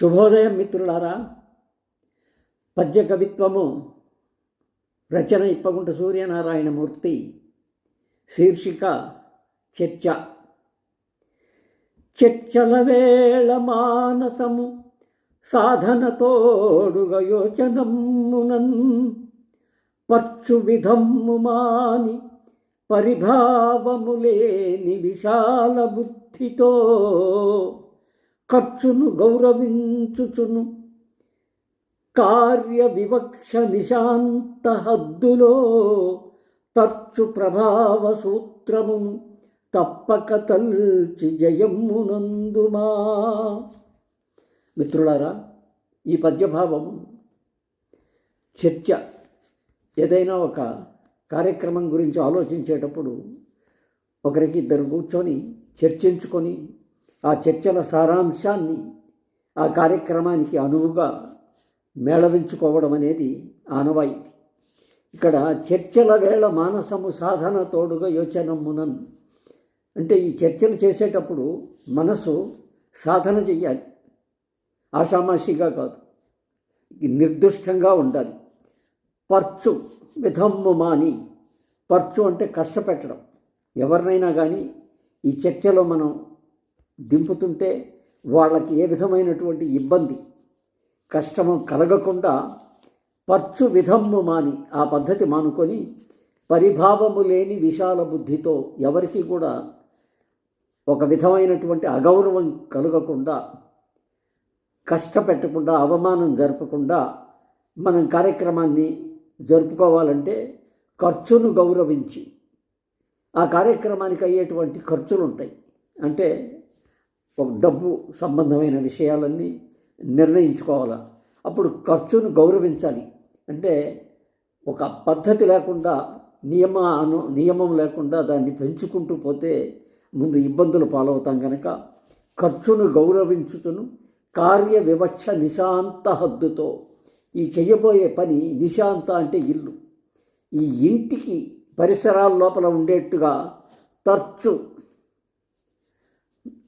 శుభోదయం మిత్రులారా. పద్య కవిత్వము రచన ఇప్పగుంట సూర్యనారాయణమూర్తి. శీర్షిక చర్చ. చర్చల వేళ మానసము సాధన తోడుగ యోచనమ్మునన్ పర్చు విధమ్ము మాని పరిభావములేని విశాల బుద్ధితో ఖర్చును గౌరవించుచును కార్య వివక్ష నిశాంత హద్దులో తర్చు ప్రభావ సూత్రమును తప్పక తల్చి జయమ్మునందుమా. మిత్రులారా, ఈ పద్యభావము చర్చ. ఏదైనా ఒక కార్యక్రమం గురించి ఆలోచించేటప్పుడు ఒకరికి ఇద్దరు కూర్చొని చర్చించుకొని ఆ చర్చల సారాంశాన్ని ఆ కార్యక్రమానికి అనువుగా మేళవించుకోవడం అనేది ఆనవాయితీ. ఇక్కడ చర్చల వేళ మానసము సాధన తోడుగా యోచనమ్మునన్ అంటే ఈ చర్చలు చేసేటప్పుడు మనసు సాధన చెయ్యాలి. ఆషామాషిగా కాదు, నిర్దుష్టంగా ఉండాలి. పర్చు విధమ్ము మాని. పర్చు అంటే కష్టపెట్టడం. ఎవరినైనా కానీ ఈ చర్చలో మనం దింపుతుంటే వాళ్ళకి ఏ విధమైనటువంటి ఇబ్బంది కష్టము కలగకుండా పర్చు విధమ్ము మాని, ఆ పద్ధతి మానుకొని పరిభావము లేని విశాల బుద్ధితో ఎవరికి కూడా ఒక విధమైనటువంటి అగౌరవం కలగకుండా, కష్టపెట్టకుండా, అవమానం జరపకుండా మనం కార్యక్రమాన్ని జరుపుకోవాలంటే ఖర్చును గౌరవించి, ఆ కార్యక్రమానికి అయ్యేటువంటి ఖర్చులు ఉంటాయి. అంటే ఒక డబ్బు సంబంధమైన విషయాలన్నీ నిర్ణయించుకోవాలి. అప్పుడు ఖర్చును గౌరవించాలి. అంటే ఒక పద్ధతి లేకుండా, నియమం లేకుండా దాన్ని పెంచుకుంటూ పోతే ముందు ఇబ్బందులు పాలవుతాం కనుక ఖర్చును గౌరవించుతును కార్య వివక్ష నిశాంత హద్దుతో. ఈ చెయ్యబోయే పని నిశాంత అంటే ఇల్లు, ఈ ఇంటికి పరిసరాల లోపల ఉండేట్టుగా తర్చు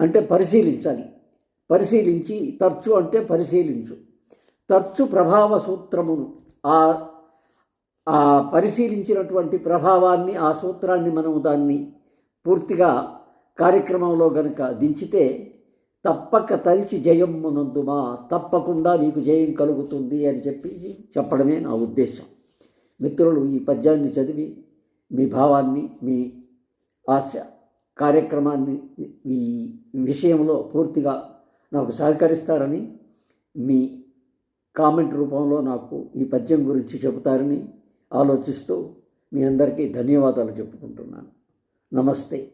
అంటే పరిశీలించాలి. పరిశీలించి, తర్చు అంటే పరిశీలించు, తర్చు ప్రభావ సూత్రమును, ఆ పరిశీలించినటువంటి ప్రభావాన్ని, ఆ సూత్రాన్ని మనం దాన్ని పూర్తిగా కార్యక్రమంలో కనుక దించితే తప్పక తలిచి జయమ్మునందుమా, తప్పకుండా నీకు జయం కలుగుతుంది అని చెప్పడమే నా ఉద్దేశం. మిత్రులు, ఈ పద్యాన్ని చదివి మీ భావాన్ని, మీ ఆశ కార్యక్రమాన్ని, ఈ విషయంలో పూర్తిగా నాకు సహకరిస్తారని, మీ కామెంట్ రూపంలో నాకు ఈ పద్యం గురించి చెబుతారని ఆలోచిస్తూ మీ అందరికీ ధన్యవాదాలు చెప్పుకుంటున్నాను. నమస్తే.